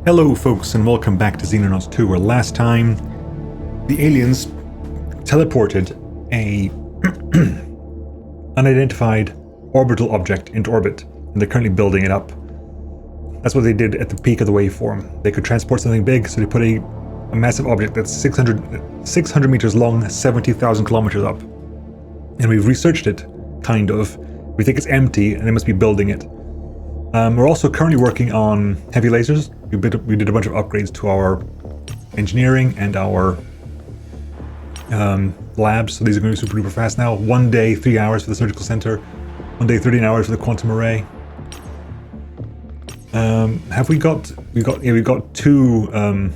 Hello folks and welcome back to Xenonauts 2, where last time the aliens teleported a unidentified orbital object into orbit, and they're currently building it up. That's what they did at the peak of the waveform. They could transport something big, so they put a massive object that's 600 meters long, 70,000 kilometers up. And we've researched it, kind of. We think it's empty and they must be building it. We're also currently working on heavy lasers. We did a bunch of upgrades to our engineering and our labs, so these are going to be super duper fast now. 1 day, 3 hours for the surgical center. 1 day, 13 hours for the quantum array. We've got two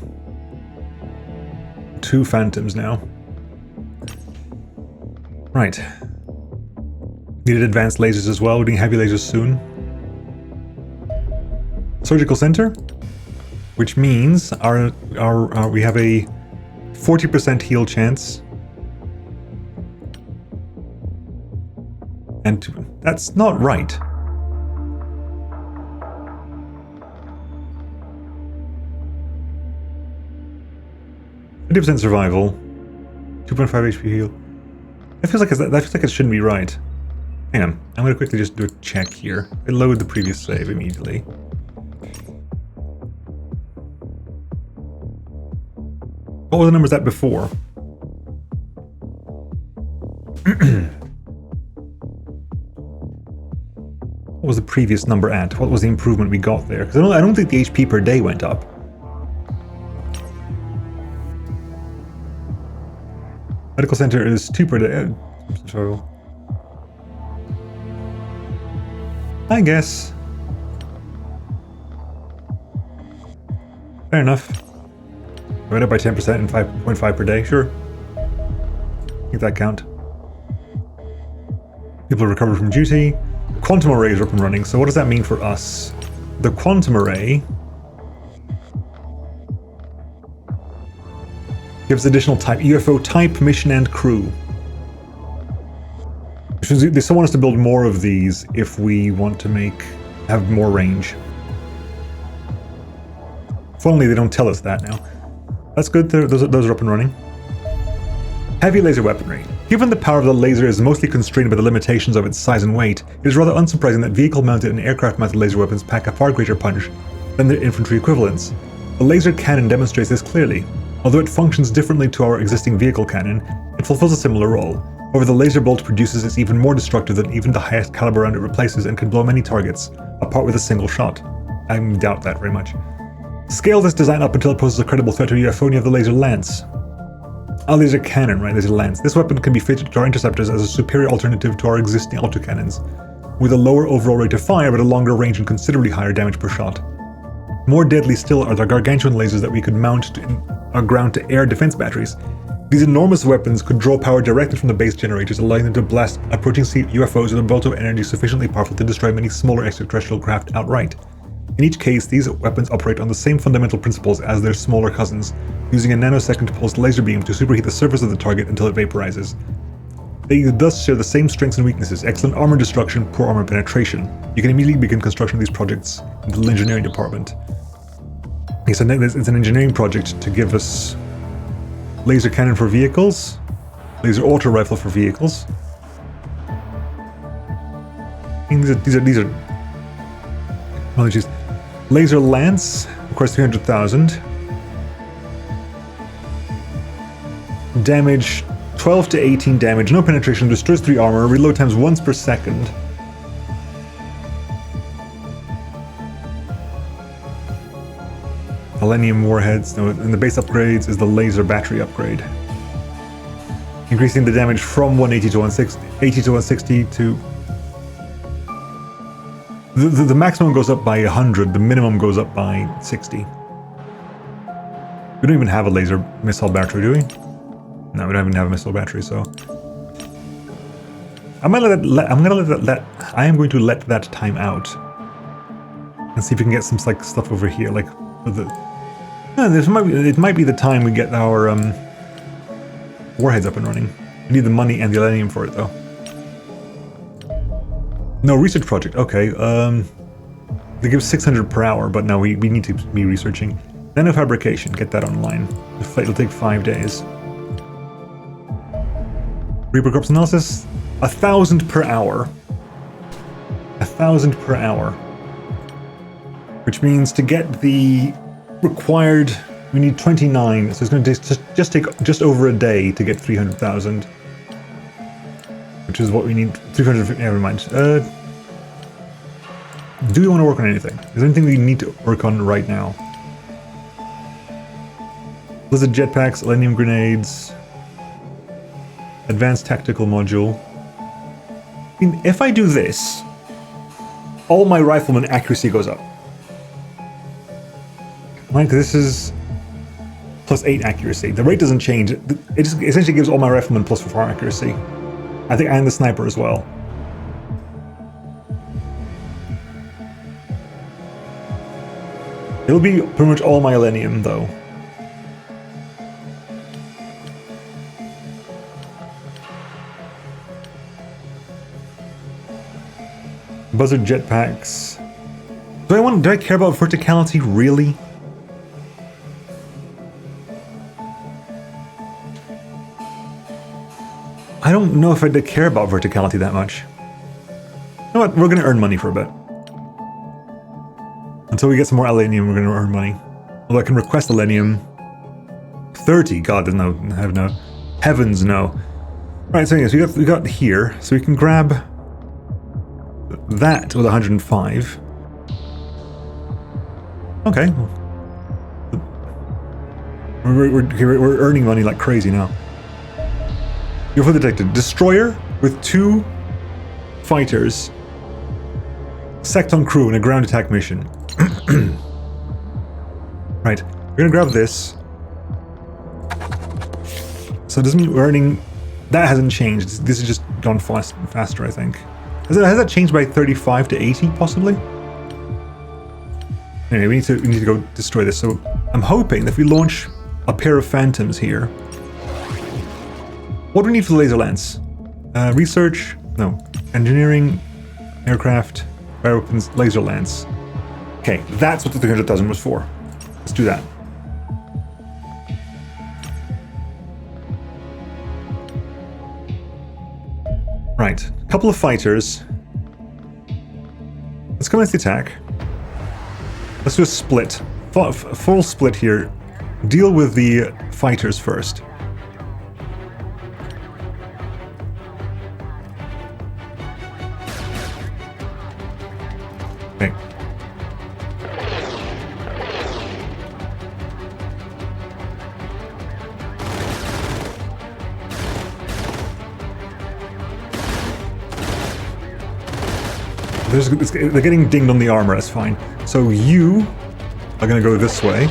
phantoms now. Right. Needed advanced lasers as well. We're doing heavy lasers soon. Surgical center, which means we have a 40% heal chance, and that's not right. %50 survival, 2.5 HP heal. That feels like it shouldn't be right. Hang on, I'm gonna quickly just do a check here. I load the previous save immediately. What were the numbers at before? What was the previous number at? What was the improvement we got there? Because I don't think the HP per day went up. Medical center is 2 per day. I guess. Fair enough. Went up by 10% and 5.5 per day, sure. Make that count. People recovered from duty. Quantum arrays are up and running, so what does that mean for us? The quantum array gives additional type, UFO type, mission, and crew. Which means they still want us to build more of these if we want to have more range. If only they don't tell us that now. That's good, those are up and running. Heavy laser weaponry. Given the power of the laser is mostly constrained by the limitations of its size and weight, it is rather unsurprising that vehicle-mounted and aircraft-mounted laser weapons pack a far greater punch than their infantry equivalents. The laser cannon demonstrates this clearly. Although it functions differently to our existing vehicle cannon, it fulfills a similar role. However, the laser bolt produces is even more destructive than even the highest caliber round it replaces, and can blow many targets apart with a single shot. I doubt that very much. Scale this design up until it poses a credible threat to a UFO, and you have the laser lance. Oh, laser cannon, right? Laser lance. This weapon can be fitted to our interceptors as a superior alternative to our existing autocannons, with a lower overall rate of fire but a longer range and considerably higher damage per shot. More deadly still are the gargantuan lasers that we could mount in our ground-to-air defense batteries. These enormous weapons could draw power directly from the base generators, allowing them to blast approaching UFOs with a bolt of energy sufficiently powerful to destroy many smaller extraterrestrial craft outright. In each case, these weapons operate on the same fundamental principles as their smaller cousins, using a nanosecond pulsed laser beam to superheat the surface of the target until it vaporizes. They thus share the same strengths and weaknesses: excellent armor destruction, poor armor penetration. You can immediately begin construction of these projects in the engineering department. Okay, so it's an engineering project to give us laser cannon for vehicles, laser auto rifle for vehicles. These are technologies. Laser lance, of course, 300,000. Damage 12 to 18 damage, no penetration, destroys 3 armor, reload times once per second. Millennium warheads, no, and the base upgrades is the laser battery upgrade. Increasing the damage from 180 to 160 to... The maximum goes up by 100, the minimum goes up by 60. We don't even have a laser missile battery, do we? No, we don't even have a missile battery, so... I am going to let that time out. And see if we can get some stuff over here, like with the... it might be the time we get our warheads up and running. We need the money and the uranium for it, though. No, research project. Okay. They give 600 per hour, but no, we need to be researching. Nanofabrication, get that online. It'll take 5 days. Reaper Corpse analysis, 1,000 per hour. 1,000 per hour. Which means to get the required, we need 29, so it's going to just take just over a day to get 300,000. Which is what we need, 350, never mind. Do we want to work on anything? Is there anything we need to work on right now? Blizzard jetpacks, selenium grenades, advanced tactical module. I mean, if I do this, all my rifleman accuracy goes up. Right, this is +8 accuracy. The rate doesn't change. It just essentially gives all my riflemen +4 accuracy. I think, and the sniper as well. It'll be pretty much all my selenium, though. Buzzard jetpacks. Do I care about verticality, really? I don't know if I care about verticality that much. You know what? We're gonna earn money for a bit. Until we get some more selenium, we're gonna earn money. Although I can request selenium. 30, God, no, heavens no. Right, so yes, we got here, so we can grab that with 105. Okay. We're earning money like crazy now. UFO detected. Destroyer with 2 fighters. Secton crew in a ground attack mission. Right, we're gonna grab this. So it doesn't mean we're earning. That hasn't changed. This has just gone faster, I think. Has that changed by 35 to 80, possibly? Anyway, we need to go destroy this. So I'm hoping that if we launch a pair of phantoms here. What do we need for the laser lance? Research? No. Engineering, aircraft, fire weapons, laser lance. Okay, that's what the 300,000 was for. Let's do that. Right, a couple of fighters. Let's commence the attack. Let's do a split. Full split here. Deal with the fighters first. Okay. They're getting dinged on the armor, that's fine. So you are going to go this way.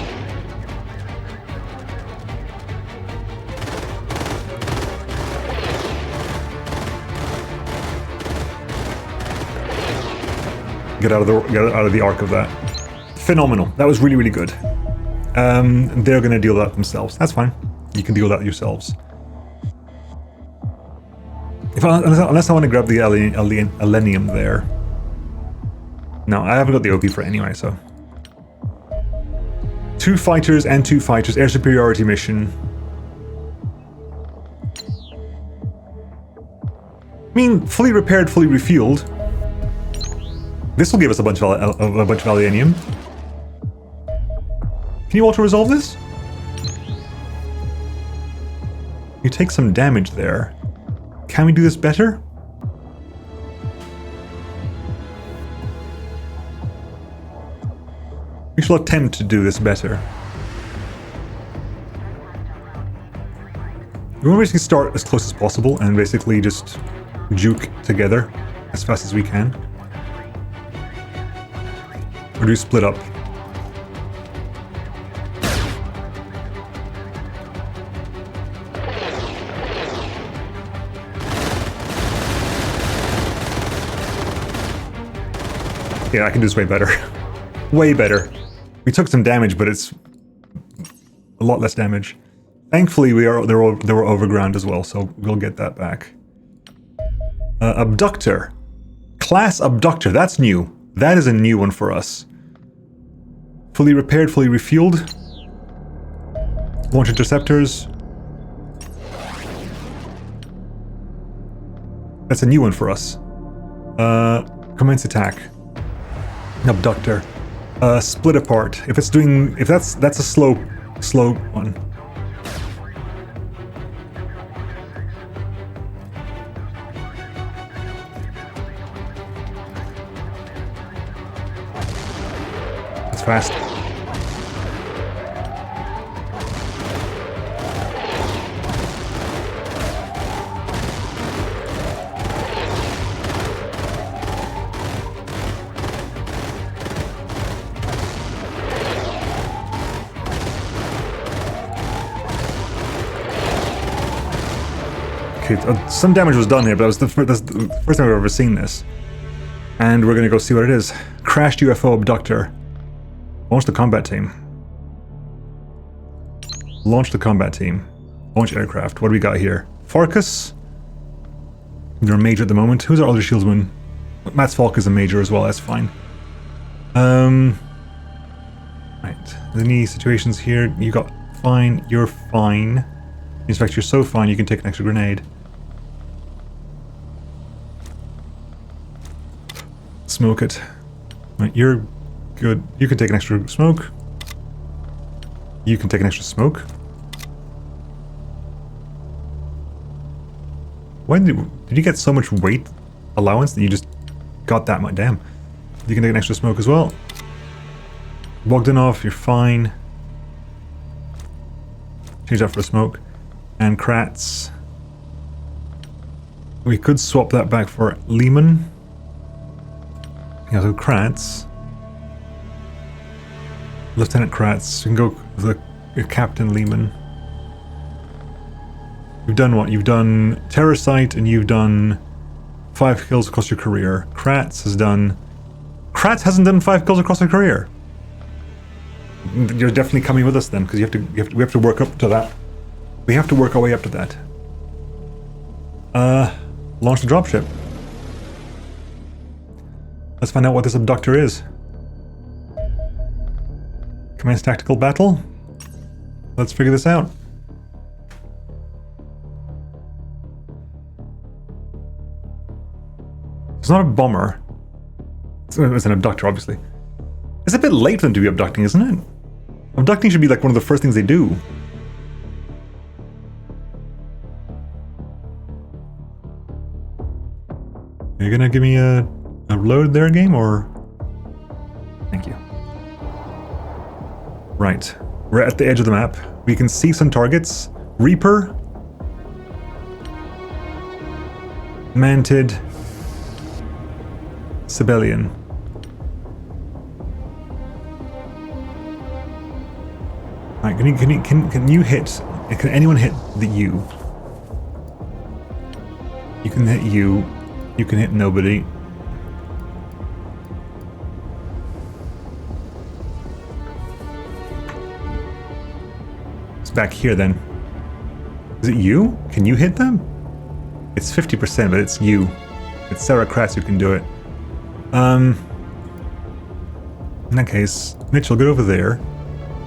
Get out of the arc of that. Phenomenal. That was really, really good. They're going to deal that themselves. That's fine. You can deal that yourselves. Unless I want to grab the selenium there. No, I haven't got the OP for it anyway, so. 2 fighters and 2 fighters. Air superiority mission. I mean, fully repaired, fully refueled. This will give us a bunch of selenium. Can you auto-resolve this? You take some damage there. Can we do this better? We shall attempt to do this better. We want to basically start as close as possible and basically just juke together as fast as we can. Or do we split up? Yeah, I can do this way better. Way better. We took some damage, but it's a lot less damage. Thankfully, they were overground as well, so we'll get that back. Abductor. Class Abductor, that's new. That is a new one for us. Fully repaired, fully refueled. Launch interceptors. That's a new one for us. Commence attack. Abductor. Split apart. If that's a slow one. That's fast. Some damage was done here, but that's the first time I've ever seen this. And we're gonna go see what it is. Crashed UFO abductor. Launch the combat team. Launch the combat team. Launch aircraft. What do we got here? Farkas. They're a major at the moment. Who's our other shieldsman? Matt's Falk is a major as well, that's fine. Right. Any situations here? You got fine, you're fine. In fact, you're so fine you can take an extra grenade. Smoke it. Right, you're good. You can take an extra smoke. You can take an extra smoke. When did you get so much weight allowance that you just got that much? Damn. You can take an extra smoke as well. Bogdanov, you're fine. Change that for a smoke. And Kratz. We could swap that back for Lehman. Yeah, so Kratz. Lieutenant Kratz. You can go with the Captain Lehman. You've done what? You've done Terror Sight and you've done 5 kills across your career. Kratz hasn't done 5 kills across her career. You're definitely coming with us then, because we have to work up to that. We have to work our way up to that. Launch the dropship. Let's find out what this abductor is. Commence tactical battle. Let's figure this out. It's not a bomber. It's an abductor, obviously. It's a bit late for them to be abducting, isn't it? Abducting should be like one of the first things they do. Are you gonna give me a load there, game, or? Thank you. Right. We're at the edge of the map. We can see some targets. Reaper. Manted. Sibelian. Alright, can you hit? Can anyone hit the U? You can hit you. You can hit nobody. It's back here then. Is it you? Can you hit them? It's 50%, but it's you. It's Sarah Kratz who can do it. In that case, Mitchell, get over there.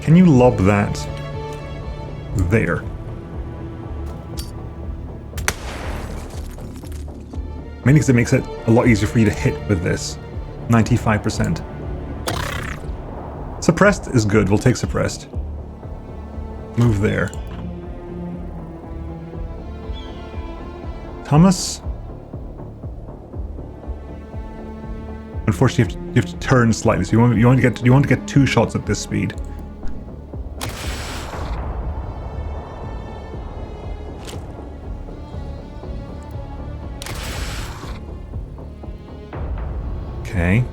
Can you lob that there? Mainly because it makes it a lot easier for you to hit with this. 95%. Suppressed is good. We'll take suppressed. Move there. Thomas? Unfortunately, you have to turn slightly, so you want to get 2 shots at this speed. Okay.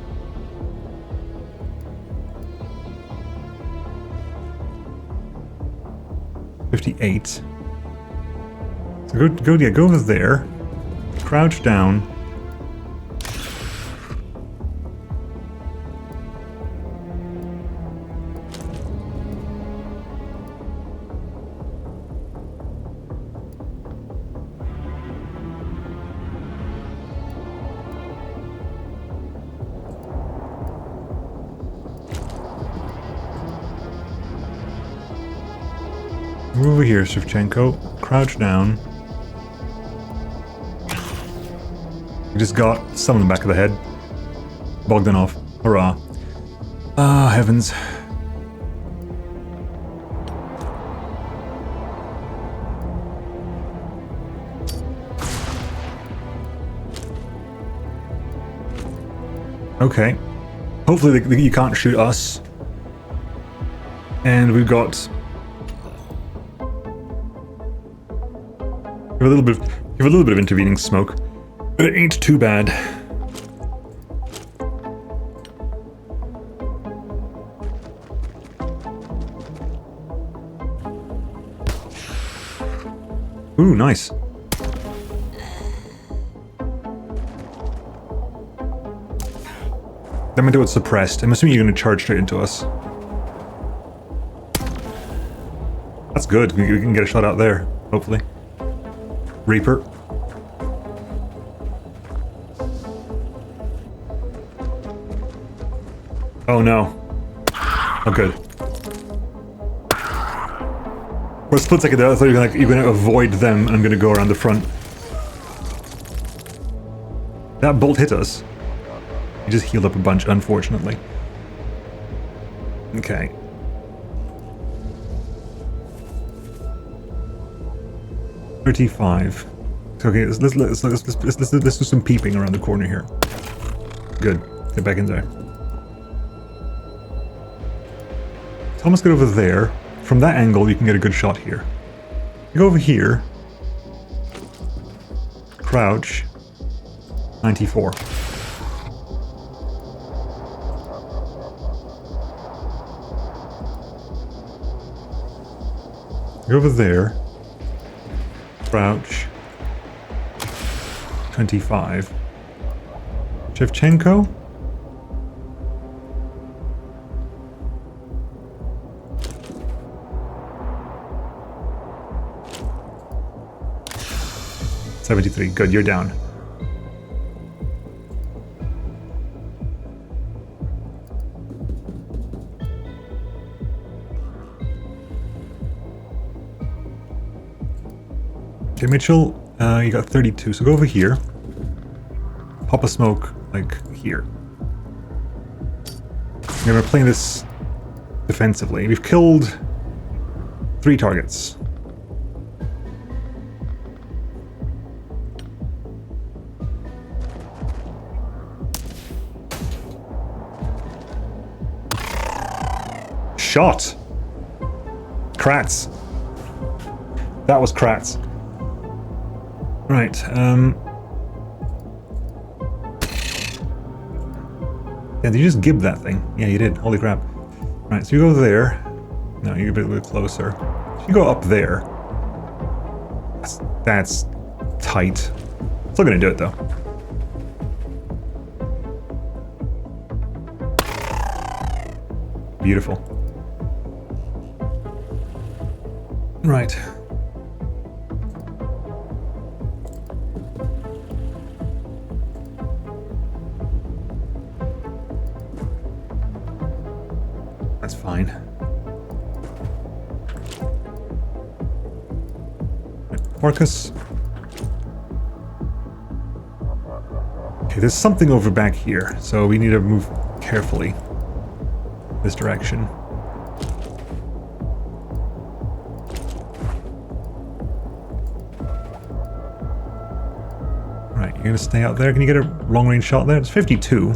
$58. So go over there. Crouch down. Move over here, Shevchenko. Crouch down. You just got some in the back of the head. Bogdanov. Hurrah. Ah, heavens. Okay. Hopefully you can't shoot us. And we've got... Give a little bit of intervening smoke. But it ain't too bad. Ooh, nice. That meant it was suppressed. I'm assuming you're going to charge straight into us. That's good. We can get a shot out there, hopefully. Reaper. Oh no. Oh good. For a split second there, I thought you were you're going to avoid them and I'm going to go around the front. That bolt hit us. He just healed up a bunch, unfortunately. Okay. $35. Okay, let's do some peeping around the corner here. Good. Get back in there. Thomas, get over there. From that angle, you can get a good shot here. You go over here. Crouch. 94. Go over there. Crouch. 25. Shevchenko? $73. Good, you're down. Okay, Mitchell, you got 32, so go over here. Pop a smoke, like, here. Okay, we're playing this defensively. We've killed 3 targets. Shot! Kratz. That was Kratz. Right, yeah, did you just gib that thing? Yeah, you did. Holy crap. Right, so you go there. No, you're a bit closer. So you go up there. That's tight. Still gonna do it, though. Beautiful. Right. That's fine. Marcus. Okay, there's something over back here, so we need to move carefully this direction. Right, you're gonna stay out there. Can you get a long-range shot there? It's 52.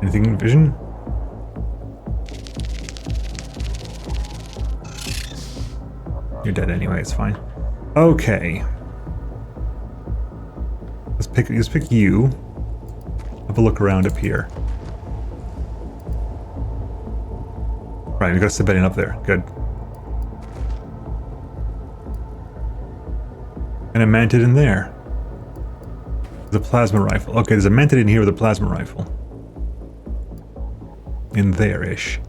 Anything in vision? You're dead anyway, it's fine. Okay. Let's pick you. Have a look around up here. Right, we got a civilian up there. Good. And a manted in there. The plasma rifle. Okay, there's a manted in here with a plasma rifle. In there-ish.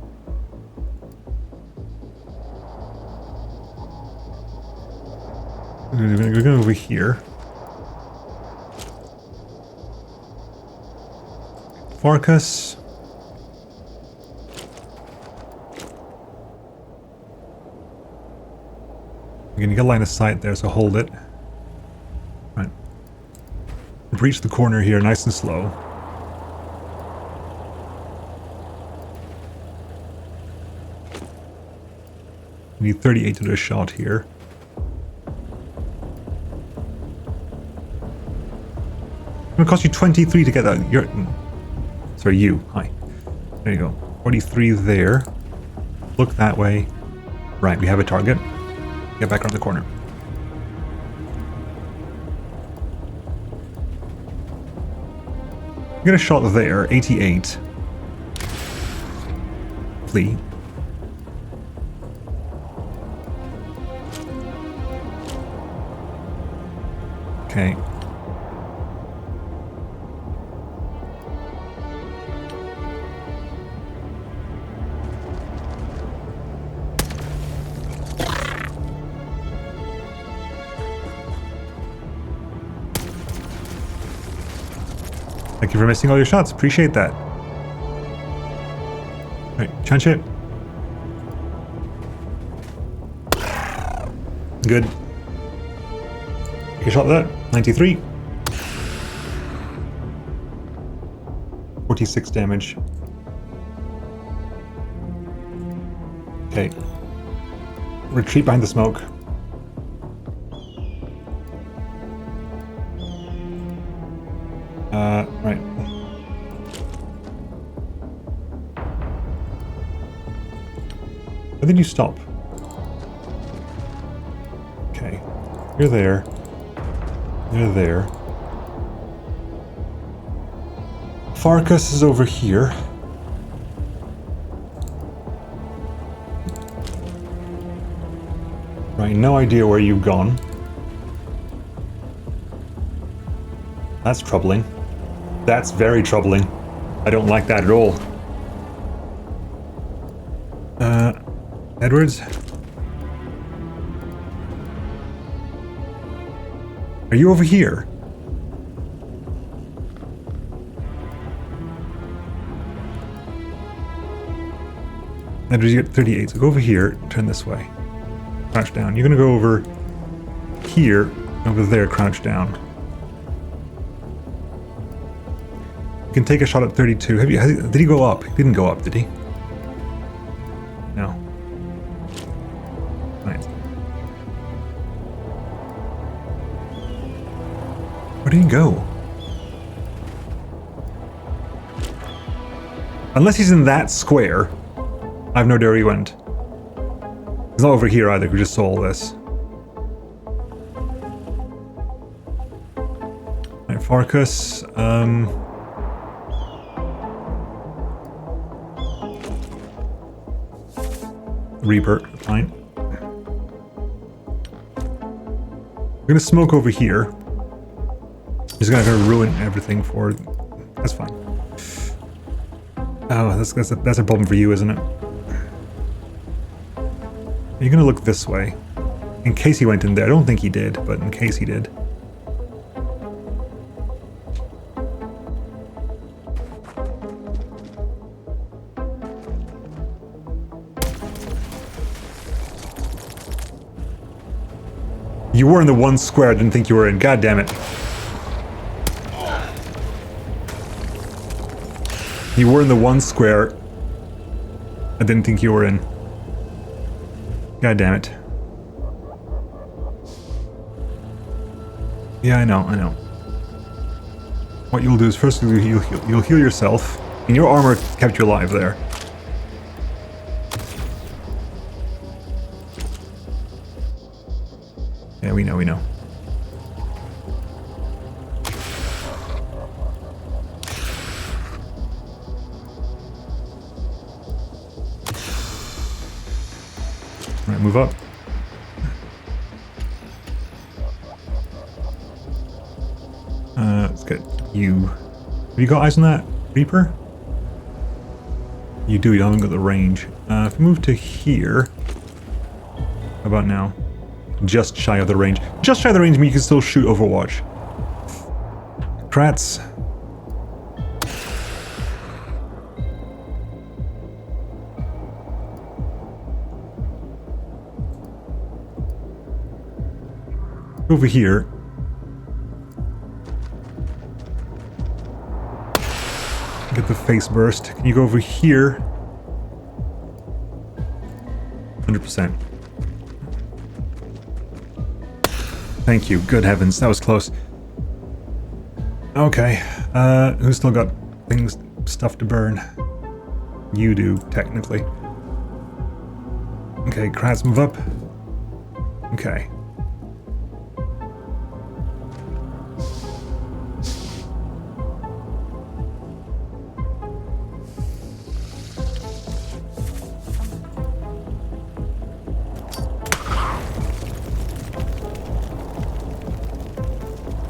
We're going over here. Farkas. You're gonna get line of sight there, so hold it. Right. Breach the corner here, nice and slow. You need 38 to do a shot here. It's gonna cost you 23 to get that. Sorry, you. Hi. There you go. 43 there. Look that way. Right, we have a target. Get back around the corner. Get a shot there. 88. Flee. Okay. Thank you for missing all your shots. Appreciate that. Alright, chance it. Good. You shot that. 93. 46 damage. Okay. Retreat behind the smoke. Right. Where did you stop? Okay. You're there. You're there. Farkas is over here. Right, no idea where you've gone. That's troubling. That's very troubling. I don't like that at all. Edwards? Are you over here? Edwards, you get 38, so go over here, turn this way. Crouch down. You're gonna go over here, over there, crouch down. You can take a shot at 32. Did he go up? He didn't go up, did he? No. Right. Where did he go? Unless he's in that square, I have no idea where he went. He's not over here either, we just saw all this. Right, Farkas, Reaper, fine. I'm gonna smoke over here. He's gonna ruin everything for... That's fine. Oh, that's a problem for you, isn't it? You're gonna look this way. In case he went in there. I don't think he did, but in case he did. You were in the one square I didn't think you were in. God damn it. You were in the one square I didn't think you were in. God damn it. Yeah, I know. What you'll do is first you'll heal yourself, and your armor kept you alive there. Yeah, we know. Right, move up. Let's get you. Have you got eyes on that Reaper? You do, you haven't got the range. If we move to here, how about now? Just shy of the range. Just shy of the range means you can still shoot Overwatch. Kratz. Over here. Get the face burst. Can you go over here? 100%. Thank you. Good heavens. That was close. Okay. Who's still got stuff to burn? You do, technically. Okay, Kratz, move up. Okay.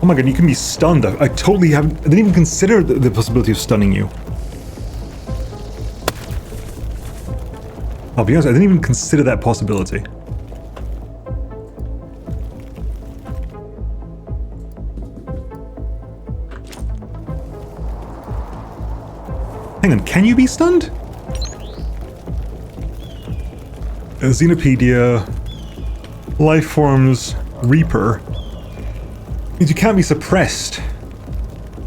Oh my god, you can be stunned. I didn't even consider the possibility of stunning you. I'll be honest, I didn't even consider that possibility. Hang on, can you be stunned? Xenopedia, Lifeforms, Reaper. Means you can't be suppressed.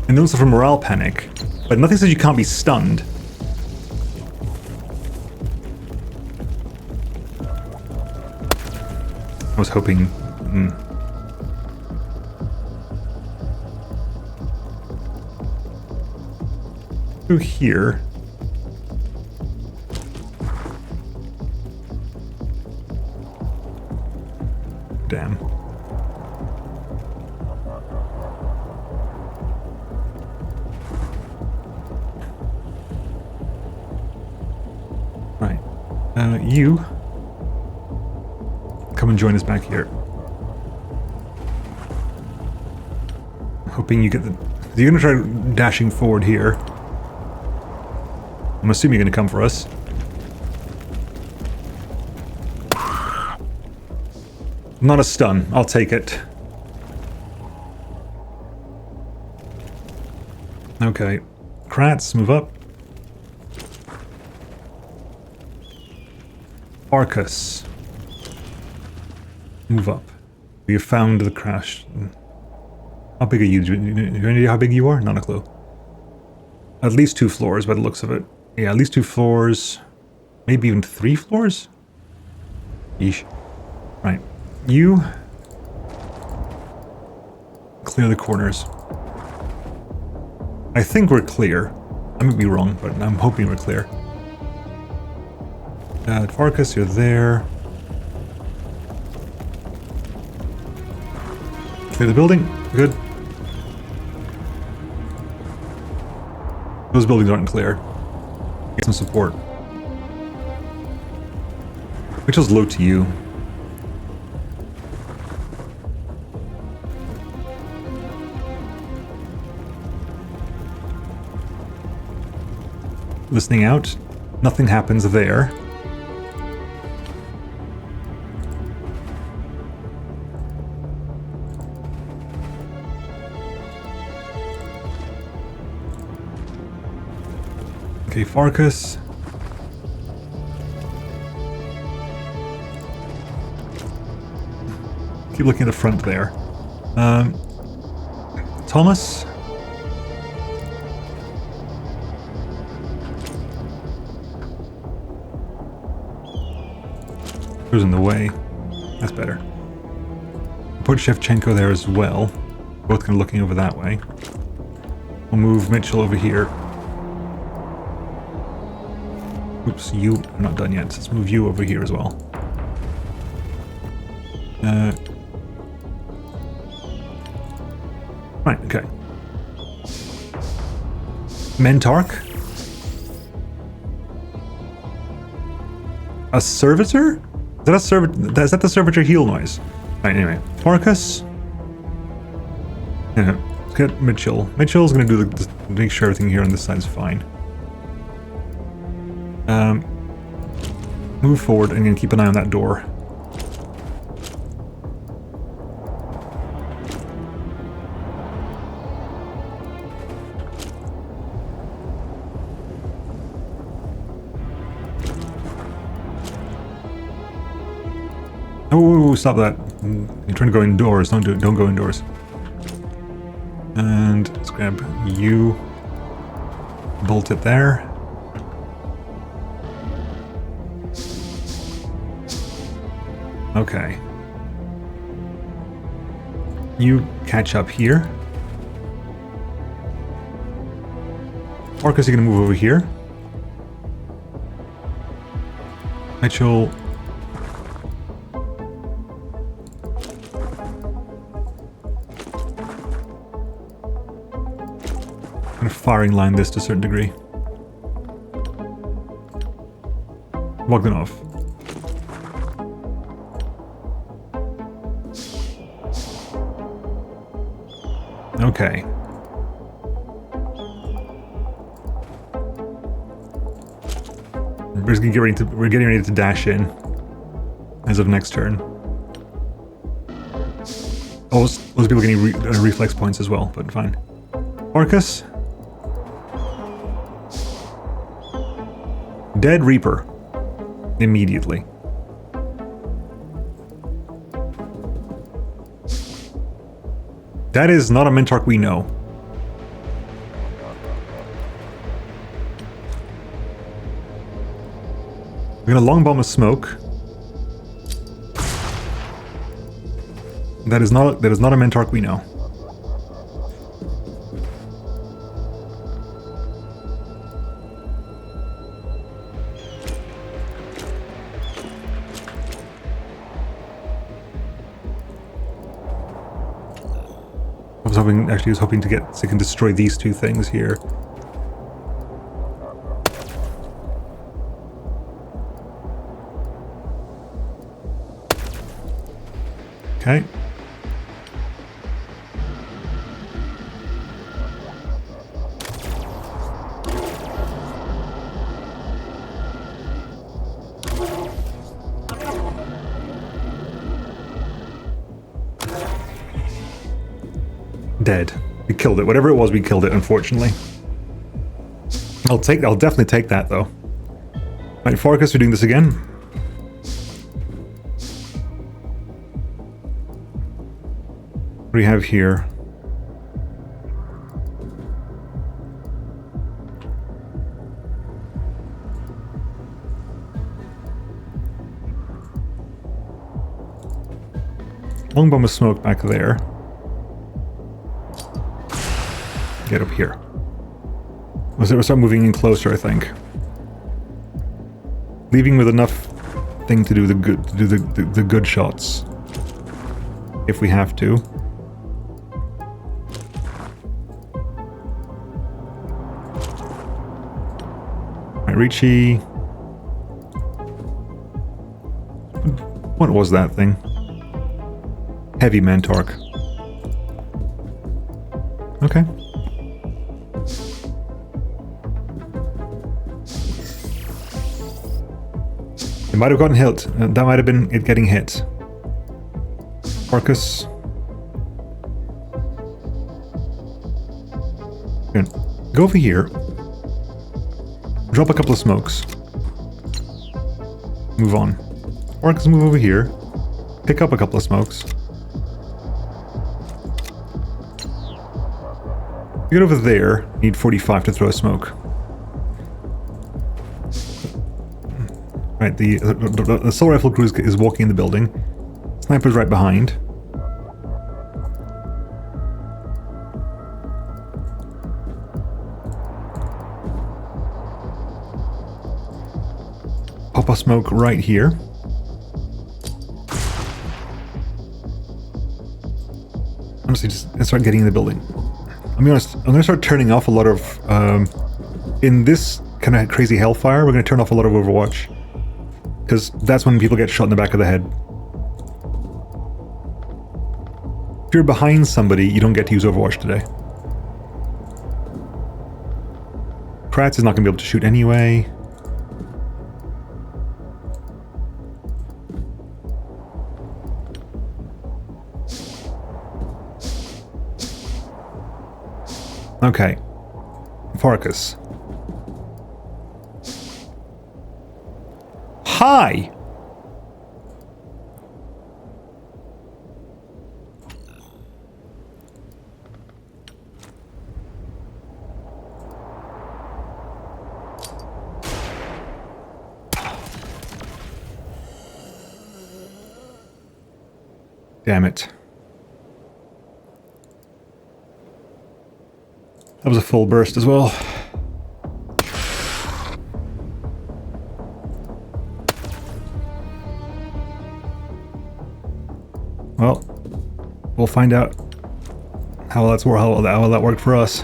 And those are for morale panic. But nothing says you can't be stunned. I was hoping... Through here. Damn. Right. You come and join us back here. Hoping you get the... You're gonna try dashing forward here. I'm assuming you're gonna come for us. Not a stun. I'll take it. Okay. Kratz, move up. Arcus. Move up. We have found the crash. How big are you? Do you have any idea how big you are? Not a clue. At least 2 floors by the looks of it. Yeah, at least 2 floors. Maybe even 3 floors? Yeesh. Right. You... clear the corners. I think we're clear. I may be wrong, but I'm hoping we're clear. Farkas, you're there. Clear the building. Good. Those buildings aren't clear. Get some support. Which is low to you. Listening out. Nothing happens there. Okay, Farkas. Keep looking at the front there. Thomas? Who's in the way? That's better. Put Shevchenko there as well. Both kind of looking over that way. We'll move Mitchell over here. Oops, you are not done yet. So let's move you over here as well. Right, okay. Mentark? A servitor? Is that a servitor? Is that the servitor heel noise? Right, anyway. Farkas? Yeah, let's get Mitchell. Mitchell's gonna do make sure everything here on this side is fine. Move forward and then keep an eye on that door. Oh, stop that. You're trying to go indoors. Don't go indoors. And let's grab you. Bolt it there. Okay. You catch up here. Orcus, you're gonna move over here. Mitchell. Kind of firing line this to a certain degree. Bogdanov. Okay. We're getting ready to dash in as of next turn. Oh, those people getting reflex points as well, but fine. Orcus. Dead Reaper. Immediately. That is not a Mentarch we know. We're gonna long bomb a smoke. That is not a Mentarch we know. I was hoping to get so I can destroy these two things here. Okay. Dead. We killed it. Whatever it was, we killed it, unfortunately. I'll definitely take that, though. Right, Farkas, we're doing this again. What do we have here? Long bomb of smoke back there. Get up here. We'll start moving in closer, I think. Leaving with enough thing to do the good shots. If we have to. Right, Ricci. What was that thing? Heavy Mentarch. Okay. It might have gotten hit. That might have been it getting hit. Orcus. Good. Go over here. Drop a couple of smokes. Move on. Orcus, move over here. Pick up a couple of smokes. Get over there. Need 45 to throw a smoke. Right, the assault rifle crew is walking in the building. Sniper's right behind. Pop a smoke right here. Honestly, just start getting in the building. I'll be honest, I'm going to start turning off a lot of... in this kind of crazy hellfire, we're going to turn off a lot of Overwatch. Because that's when people get shot in the back of the head. If you're behind somebody, you don't get to use Overwatch today. Kratz is not going to be able to shoot anyway. Okay. Farkas. Hi! Damn it. That was a full burst as well. Well, we'll find out how that worked for us.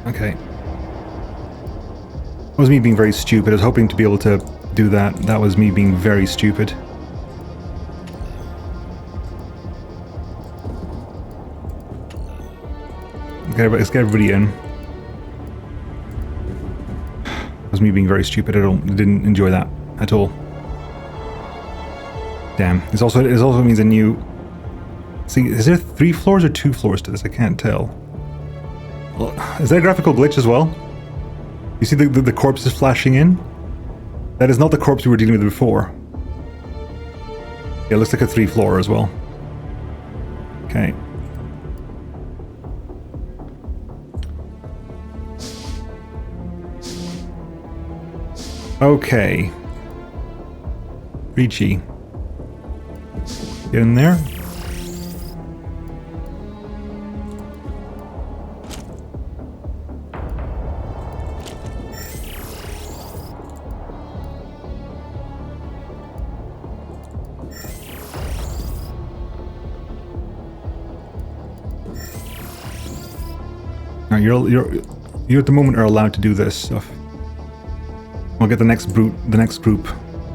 Okay. That was me being very stupid. I was hoping to be able to do that. That was me being very stupid. Okay, let's get everybody in. That was me being very stupid. I didn't enjoy that at all. Damn. It also means a new... See, is there 3 floors or 2 floors to this? I can't tell. Is that a graphical glitch as well? You see the corpses flashing in? That is not the corpse we were dealing with before. Yeah, it looks like a 3 floor as well. Okay. Okay. Reachy. Get in there. Now you at the moment are allowed to do this stuff. We'll get the next group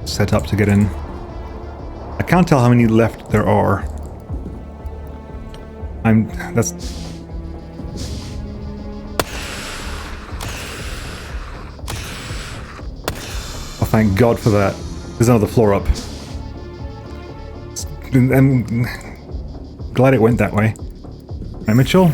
set up to get in. I can't tell how many left there are. That's... Oh, thank God for that. There's another floor up. I'm glad it went that way. Right, Mitchell?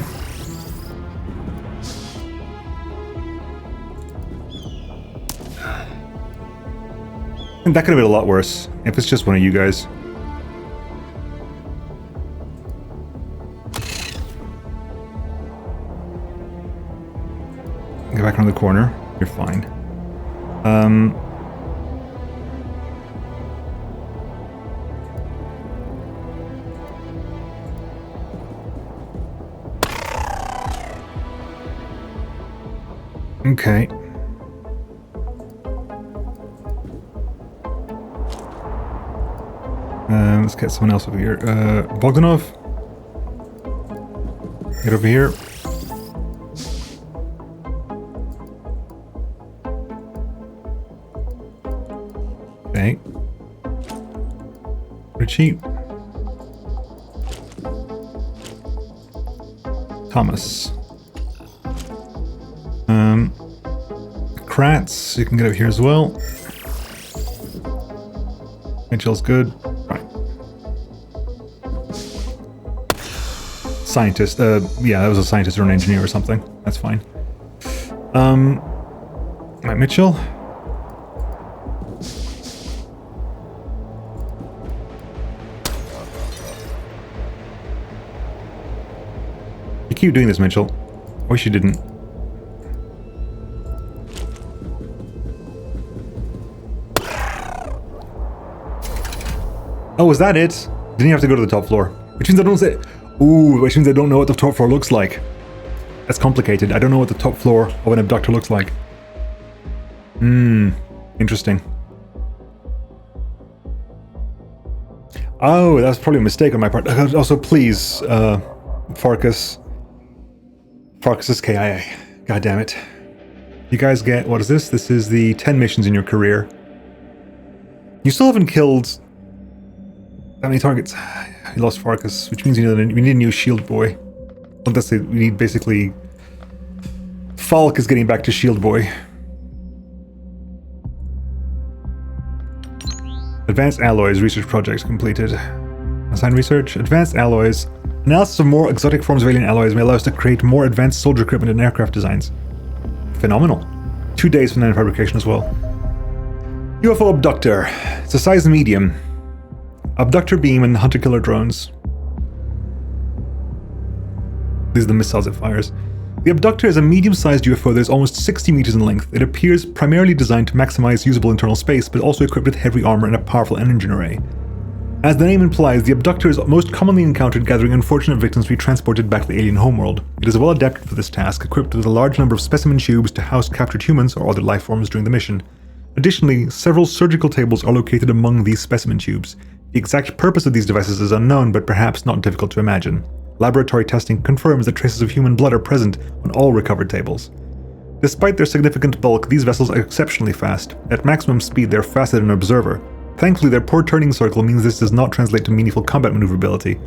And that could have been a lot worse, if it's just one of you guys. Get back around the corner. You're fine. Okay. Let's get someone else over here. Bogdanov? Get over here. Okay. Richie. Thomas. Kratz, you can get over here as well. Mitchell's good. Right. Scientist, yeah, that was a scientist or an engineer or something. That's fine. Right, Mitchell. You keep doing this, Mitchell. I wish you didn't. Oh, was that it? Didn't you have to go to the top floor? Which means I don't say... Ooh, which means I don't know what the top floor looks like. That's complicated. I don't know what the top floor of an abductor looks like. Interesting. Oh, that's probably a mistake on my part. Also, please, Farkas. Farkas' KIA. God damn it. You guys get... What is this? This is the 10 missions in your career. You still haven't killed... That many targets. You lost Farkas, which means we need a new shield boy. Well, that's it. We need basically... Falk is getting back to shield boy. Advanced alloys research projects completed. Assigned research. Advanced alloys. Analysis of more exotic forms of alien alloys may allow us to create more advanced soldier equipment and aircraft designs. Phenomenal. 2 days for nanofabrication as well. UFO Abductor. It's a size medium. Abductor beam and hunter-killer drones. These are the missiles it fires. The Abductor is a medium-sized UFO that is almost 60 meters in length. It appears primarily designed to maximize usable internal space, but also equipped with heavy armor and a powerful engine array. As the name implies, the Abductor is most commonly encountered gathering unfortunate victims to be transported back to the alien homeworld. It is well adapted for this task, equipped with a large number of specimen tubes to house captured humans or other life forms during the mission. Additionally, several surgical tables are located among these specimen tubes. The exact purpose of these devices is unknown, but perhaps not difficult to imagine. Laboratory testing confirms that traces of human blood are present on all recovered tables. Despite their significant bulk, these vessels are exceptionally fast. At maximum speed, they are faster than an observer. Thankfully, their poor turning circle means this does not translate to meaningful combat maneuverability.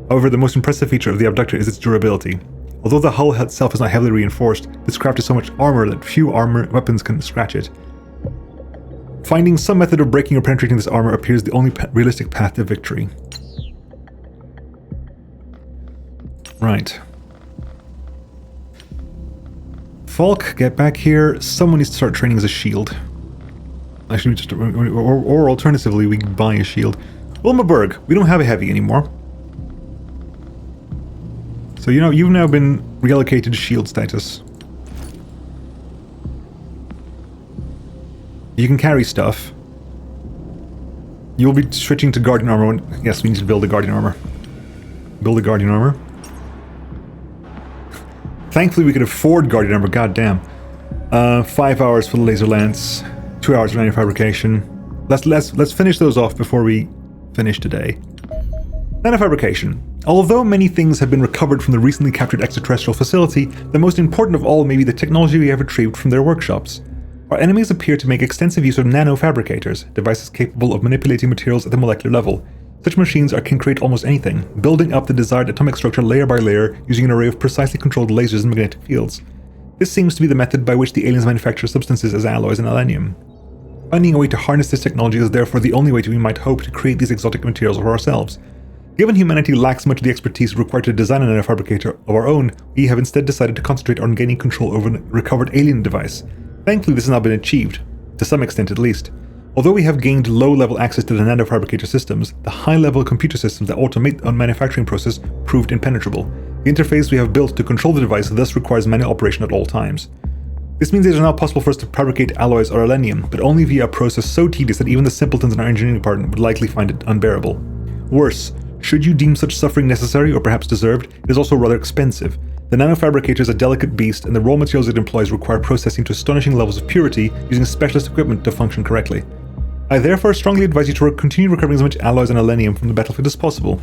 However, the most impressive feature of the Abductor is its durability. Although the hull itself is not heavily reinforced, this craft has so much armor that few weapons can scratch it. Finding some method of breaking or penetrating this armor appears the only realistic path to victory. Right. Falk, get back here. Someone needs to start training as a shield. Actually, or alternatively, we can buy a shield. Wilmaberg, we don't have a heavy anymore. So, you know, you've now been reallocated to shield status. You can carry stuff. You'll be switching to Guardian armor when... Yes, we need to build a Guardian armor. Build a Guardian armor. Thankfully, we could afford Guardian armor, goddamn. 5 hours for the laser lance. 2 hours for nanofabrication. Let's finish those off before we finish today. Nanofabrication. Although many things have been recovered from the recently captured extraterrestrial facility, the most important of all may be the technology we have retrieved from their workshops. Our enemies appear to make extensive use of nanofabricators, devices capable of manipulating materials at the molecular level. Such machines can create almost anything, building up the desired atomic structure layer by layer using an array of precisely controlled lasers and magnetic fields. This seems to be the method by which the aliens manufacture substances as alloys and alenium. Finding a way to harness this technology is therefore the only way we might hope to create these exotic materials for ourselves. Given humanity lacks much of the expertise required to design a nanofabricator of our own, we have instead decided to concentrate on gaining control over a recovered alien device. Thankfully, this has now been achieved, to some extent at least. Although we have gained low-level access to the nanofabricator systems, the high-level computer systems that automate the manufacturing process proved impenetrable. The interface we have built to control the device thus requires manual operation at all times. This means it is now possible for us to fabricate alloys or alenium, but only via a process so tedious that even the simpletons in our engineering department would likely find it unbearable. Worse, should you deem such suffering necessary or perhaps deserved, it is also rather expensive. The nanofabricator is a delicate beast, and the raw materials it employs require processing to astonishing levels of purity using specialist equipment to function correctly. I therefore strongly advise you to continue recovering as much alloys and alenium from the battlefield as possible,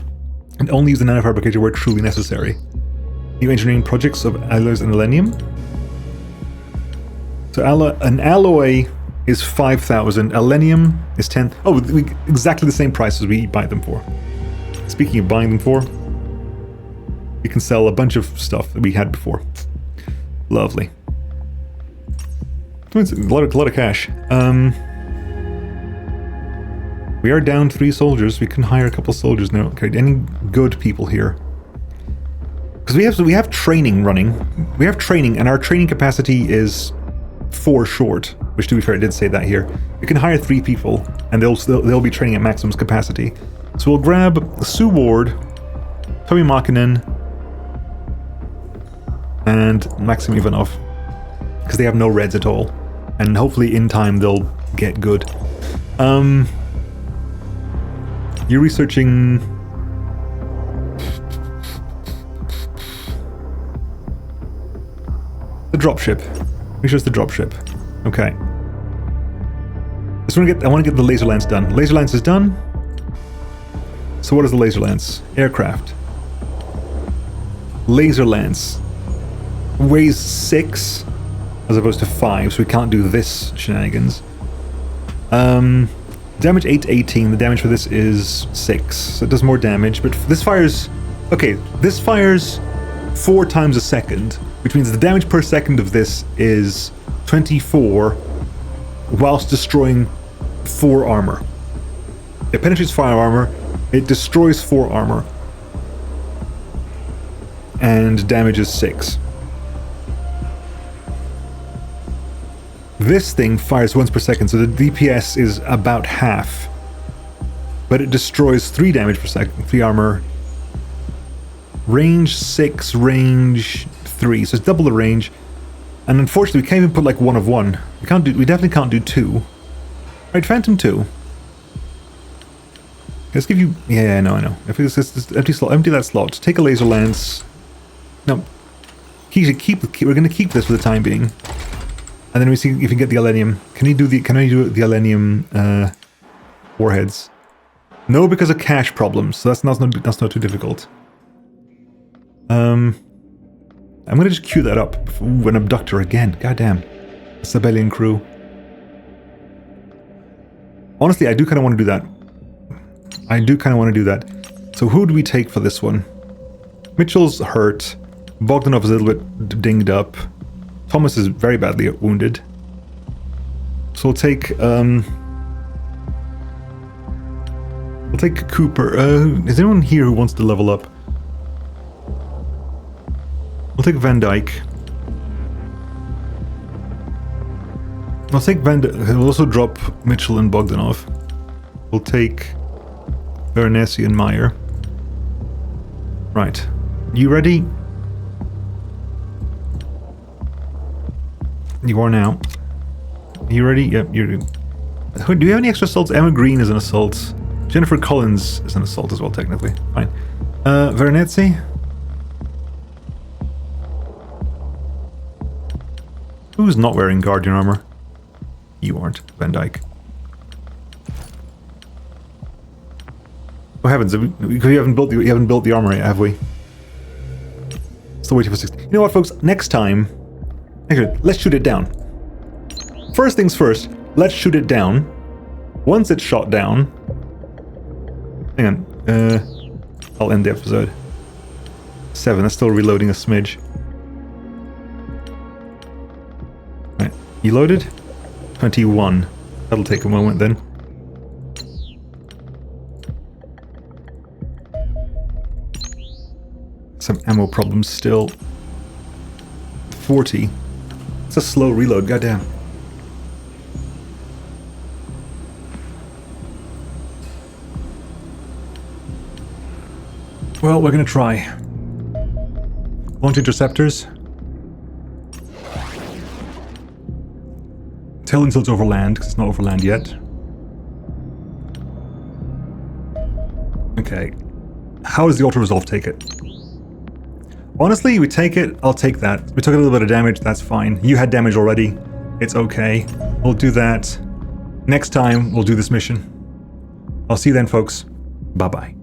and only use the nanofabricator where truly necessary. New engineering projects of alloys and alenium? So an alloy is 5,000, alenium is 10. Oh, exactly the same price as we buy them for. Speaking of buying them for, we can sell a bunch of stuff that we had before. Lovely. It's a lot of cash. We are down 3 soldiers. We can hire a couple soldiers now. Okay, any good people here? Because we have training running. We have training, and our training capacity is 4 short. Which, to be fair, I did say that here. We can hire 3 people, and they'll be training at maximum capacity. So we'll grab Sue Ward, Tommy Makinen, and Maxim Ivanov, because they have no reds at all, and hopefully in time they'll get good. You're researching the dropship. Research the dropship. Okay. I want to get the laser lance done. Laser lance is done. So what is the laser lance? Aircraft. Laser lance weighs 6 as opposed to 5, so we can't do this shenanigans. Damage 8 to 18. The damage for this is 6, so it does more damage. But this fires... Okay, this fires 4 times a second, which means the damage per second of this is 24, whilst destroying 4 armor. It penetrates 5 armor, it destroys 4 armor, and damages 6. This thing fires once per second, so the DPS is about half. But it destroys 3 damage per second, 3 armor. Range 6, range 3, so it's double the range. And unfortunately, we can't even put like 1 of 1. We definitely can't do 2. Right, Phantom 2. Let's give you... Yeah, I know. If it's just empty that slot. Take a laser lance. No. We're going to keep this for the time being. And then we see if we can get the Elenium. Can I do the Elenium warheads? No, because of cache problems. So that's not too difficult. I'm going to just queue that up. Ooh, an Abductor again. Goddamn. A Sibelian crew. Honestly, I do kind of want to do that. So who do we take for this one? Mitchell's hurt. Bogdanov is a little bit dinged up. Thomas is very badly wounded. So we'll take Cooper. Is anyone here who wants to level up? We'll take Van Dyke. We'll also drop Mitchell and Bogdanov. We'll take Veronesi and Meyer. Right. You ready? You are now. You ready? Yep, you're... Do we have any extra assaults? Emma Green is an assault. Jennifer Collins is an assault as well, technically. Fine. Veronesi? Who's not wearing Guardian armor? You aren't, Van Dyke. Oh heavens, we haven't built the armor yet, have we? Still waiting for 60. You know what, folks? Next time... Actually, let's shoot it down. First things first, let's shoot it down. Once it's shot down... Hang on. I'll end the episode. 7, that's still reloading a smidge. Right, you loaded? 21. That'll take a moment then. Some ammo problems still. 40. It's a slow reload, goddamn. Well, we're gonna try. Launch interceptors. Tell until it's overland, because it's not overland yet. Okay. How does the auto-resolve take it? Honestly, we take it, I'll take that. We took a little bit of damage, that's fine. You had damage already. It's okay. We'll do that. Next time, we'll do this mission. I'll see you then, folks. Bye-bye.